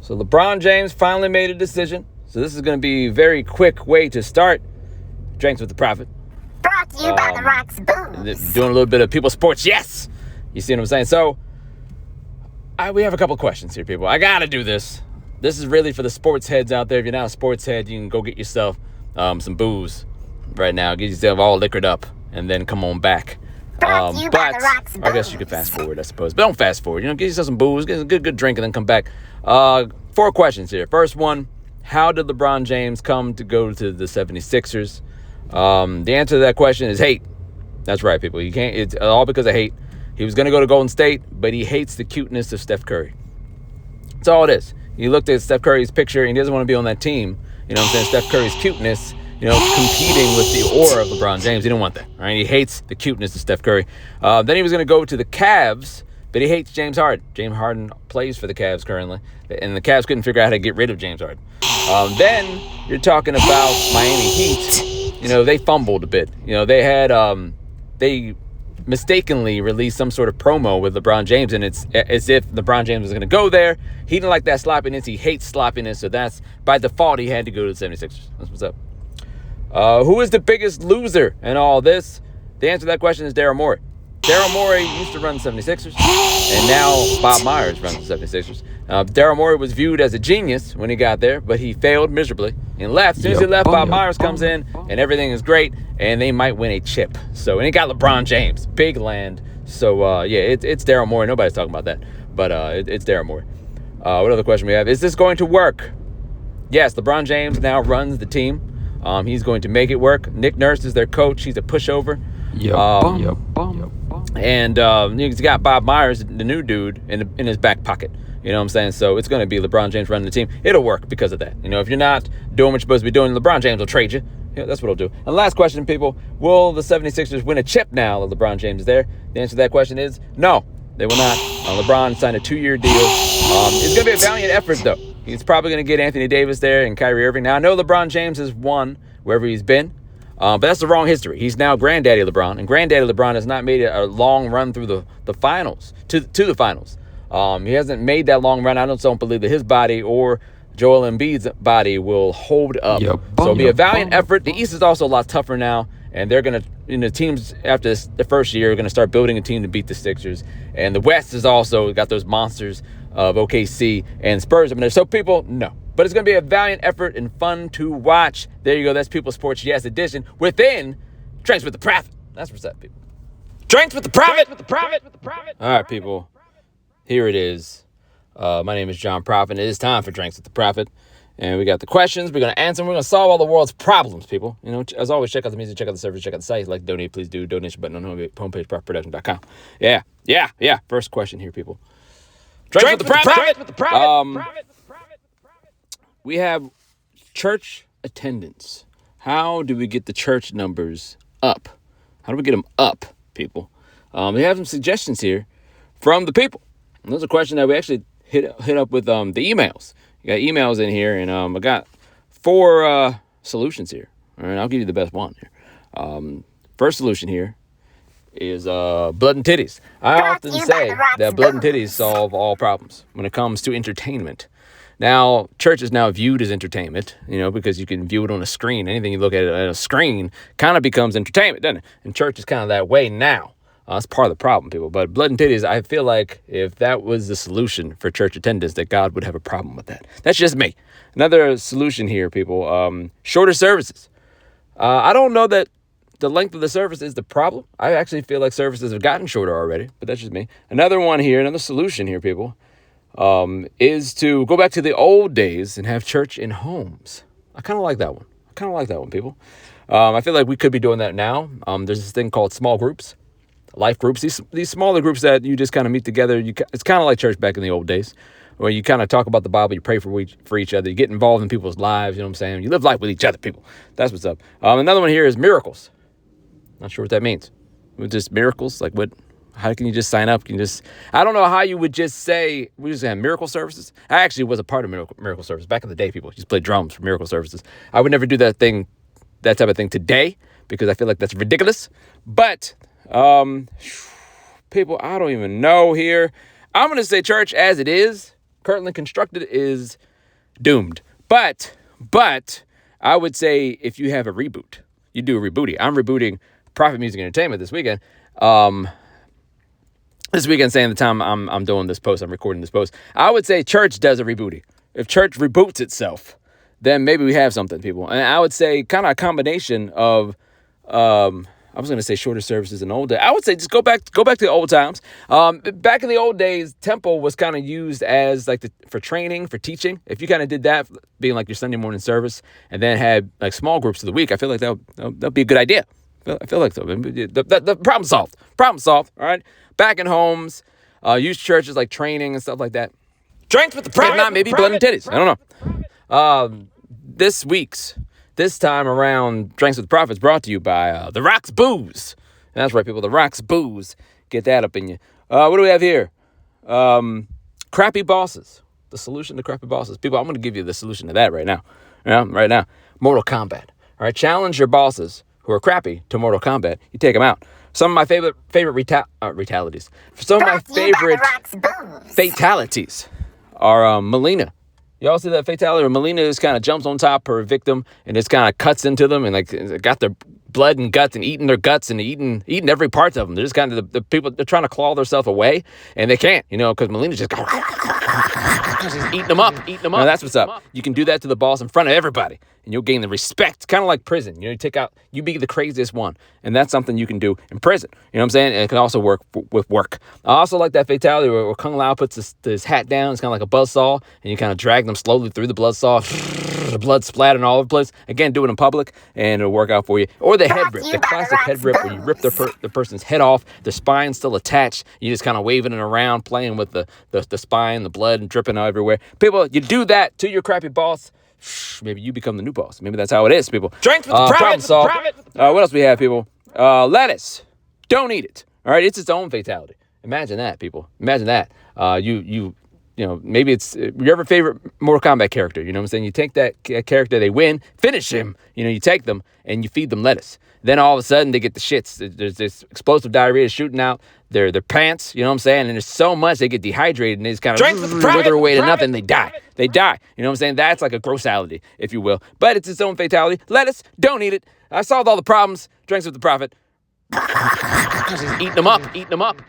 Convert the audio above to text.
So LeBron James finally made a decision. So this is going to be a very quick way to start Drinks with the Prophet. Brought to you by the Rocks Booze. Doing a little bit of People Sports, yes! You see what I'm saying? So, we have a couple questions here, people. I got to do this. This is really for the sports heads out there. If you're not a sports head, you can go get yourself some booze right now. Get yourself all liquored up and then come on back. Brought to you by the Rocks Booze. I guess you could fast forward, I suppose. But don't fast forward. Get yourself some booze, get a good drink, and then come back. 4 questions here. First one, how did LeBron James come to go to the 76ers? The answer to that question is hate. That's right, people. You can't. It's all because of hate. He was going to go to Golden State, but he hates the cuteness of Steph Curry. That's all it is. You looked at Steph Curry's picture, and he doesn't want to be on that team. You know what I'm saying? Steph Curry's cuteness, competing with the aura of LeBron James. He didn't want that, right? He hates the cuteness of Steph Curry. Then he was going to go to the Cavs, but he hates James Harden. James Harden plays for the Cavs currently, and the Cavs couldn't figure out how to get rid of James Harden. Then you're talking about Miami Heat. They fumbled a bit. They had they mistakenly released some sort of promo with LeBron James, and it's as if LeBron James was going to go there. He didn't like that sloppiness. He hates sloppiness, so that's by default he had to go to the 76ers. That's what's up. Who is the biggest loser in all this? The answer to that question is Daryl Morey. Daryl Morey used to run the 76ers, and now Bob Myers runs the 76ers. Daryl Morey was viewed as a genius when he got there, but he failed miserably and left. As soon as he left, Bob Myers comes in, and everything is great, and they might win a chip. So, and he got LeBron James, big land. So, it's Daryl Morey. Nobody's talking about that, but it's Daryl Morey. What other question we have? Is this going to work? Yes, LeBron James now runs the team. He's going to make it work. Nick Nurse is their coach. He's a pushover. And he's got Bob Myers, the new dude, in his back pocket. You know what I'm saying? So it's going to be LeBron James running the team. It'll work because of that. If you're not doing what you're supposed to be doing, LeBron James will trade you. That's what he'll do. And last question, people. Will the 76ers win a chip now that LeBron James is there? The answer to that question is no, they will not. LeBron signed a 2-year deal. It's going to be a valiant effort, though. He's probably going to get Anthony Davis there and Kyrie Irving. Now, I know LeBron James has won wherever he's been. But that's the wrong history. He's now Granddaddy LeBron, and Granddaddy LeBron has not made a long run through the finals, to the finals. He hasn't made that long run. I don't believe that his body or Joel Embiid's body will hold up. So it'll be a valiant effort. The East is also a lot tougher now, and they're going to, teams after the first year are going to start building a team to beat the Sixers. And the West has also got those monsters of OKC and Spurs up in there. So people, no. But it's going to be a valiant effort and fun to watch. There you go. That's People Sports Yes edition within Drinks with the Prophet. That's what's up, people. Drinks with the Prophet. All right, people. Here it is. My name is John Prophet. It is time for Drinks with the Prophet. And we got the questions. We're going to answer them. We're going to solve all the world's problems, people. As always, check out the music, check out the service, check out the site. Like, donate, please do. Donation button on the homepage, prophetproduction.com. Yeah. First question here, people. Drinks with the Prophet. We have church attendance. How do we get the church numbers up? How do we get them up, people? We have some suggestions here from the people. And those are questions that we actually hit up with the emails. You got emails in here, and I got 4 solutions here. All right, I'll give you the best one here. First solution here is blood and titties. I often say that blood and titties solve all problems when it comes to entertainment. Now, church is now viewed as entertainment, because you can view it on a screen. Anything you look at on a screen kind of becomes entertainment, doesn't it? And church is kind of that way now. That's part of the problem, people. But blood and titties, I feel like if that was the solution for church attendance, that God would have a problem with that. That's just me. Another solution here, people, shorter services. I don't know that the length of the service is the problem. I actually feel like services have gotten shorter already, but that's just me. Another solution here, people. Is to go back to the old days and have church in homes. I kind of like that one. People. I feel like we could be doing that now. There's this thing called small groups, life groups. These smaller groups that you just kind of meet together. It's kind of like church back in the old days, where you kind of talk about the Bible, you pray for each other, you get involved in people's lives. You know what I'm saying? You live life with each other, people. That's what's up. Another one here is miracles. Not sure what that means. Just miracles, like what? How can you just sign up? I don't know how you would just say, we just have miracle services. I actually was a part of miracle service. Back in the day, people used to play drums for miracle services. I would never do that type of thing today, because I feel like that's ridiculous. But, people, I don't even know here. I'm going to say church as it is currently constructed is doomed. But I would say if you have a reboot, you do a rebooty. I'm rebooting Praphit Music Entertainment this weekend. This weekend, saying the time I'm doing this post, I'm recording this post. I would say church does a rebooty. If church reboots itself, then maybe we have something, people. And I would say kind of a combination of, I was going to say shorter services in old days. I would say just go back to the old times. Back in the old days, temple was kind of used as like for training, for teaching. If you kind of did that, being like your Sunday morning service, and then had like small groups of the week, I feel like that'd be a good idea. I feel like so. The problem solved. Problem solved. All right. Back in homes, use churches like training and stuff like that. Drinks with the Praphit. If not, maybe blood and titties. I don't know. This time around, Drinks with the Praphit is brought to you by The Rock's Booze. And that's right, people. The Rock's Booze. Get that up in you. What do we have here? Crappy bosses. The solution to crappy bosses. People, I'm going to give you the solution to that right now. Yeah, right now. Mortal Kombat. All right, challenge your bosses who are crappy to Mortal Kombat. You take them out. Some of my favorite retalities. Some of my favorite fatalities are Melina. Y'all see that fatality where Melina just kind of jumps on top of her victim and just kind of cuts into them and like got their blood and guts and eating their guts and eating every part of them. They're just kind of the people, they're trying to claw themselves away and they can't, because Melina just eating them up. Now that's what's up. You can do that to the boss in front of everybody and you'll gain the respect. Kind of like prison. You be the craziest one. And that's something you can do in prison. You know what I'm saying? And it can also work with work. I also like that fatality where Kung Lao puts his hat down. It's kind of like a buzzsaw and you kind of drag them slowly through the buzzsaw. The blood splattering all over the place. Again, do it in public and it'll work out for you. Or the head rip, the classic head rip where you rip the person's head off, the spine's still attached. You just kind of waving it around, playing with the spine, the blood and dripping everywhere. People, you do that to your crappy boss. Maybe you become the new boss. Maybe that's how it is, people. Drinks with the problem solved. What else we have, people? Lettuce. Don't eat it. All right, it's its own fatality. Imagine that, people. Imagine that. Maybe it's your favorite Mortal Kombat character. You know what I'm saying? You take that character, they win, finish him. You take them and you feed them lettuce. Then all of a sudden they get the shits. There's this explosive diarrhea shooting out their pants. You know what I'm saying? And there's so much they get dehydrated and they just kind of wither away to nothing. They die. You know what I'm saying? That's like a grossality, if you will. But it's its own fatality. Lettuce, don't eat it. I solved all the problems. Drinks with the Praphit. Eating them up.